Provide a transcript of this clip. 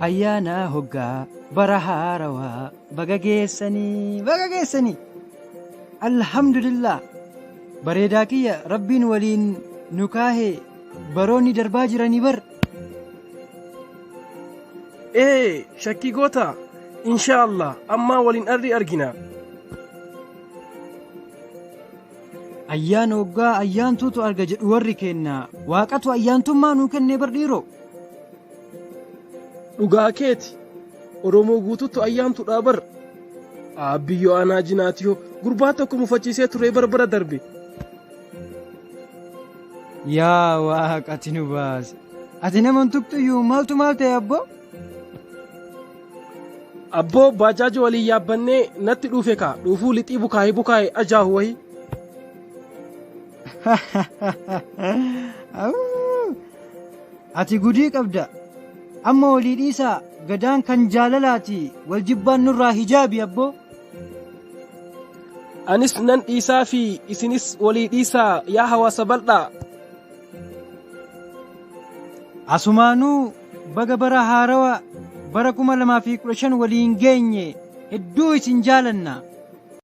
ayyaana hoggaa bara haarawaa baga geessanii alhamdulillah bareedaa kiyya rabbiin waliin nu kaahee baroonni darbaa jiranii bar shakkii goota inshaa Allah ammaa waliin arri argina ayyaana hoggaa ayyaantuutu arga jedhu warri keenna waaqatu ayyaantummaa nuu kennee bar dhiiroo dhugaa keeti oromoo guutuutu ayyaantuudha bar biyyoo aanaa jinaatiyoo gurbaa tokko mufachiisee ture barbara darbe yaa waaqati nu baase ati naman tuqxuyyuu maaltu maal ta'e abboo baajaaji waliin yaabbannee natti dhuufe kaa dhuufuu lixii bukaa'ee ajaahu wayi ati gudii qabda amma walii dhiisaa gadaan kan jaalalaati wal jibbaan nurraa hijaabi abboo anis nan dhiisaa fi isinis walii dhiisaa yaa hawaasa bal'aa asumaanuu baga bara haarawa bara 2015 waliin geenye hedduu isin jaalanna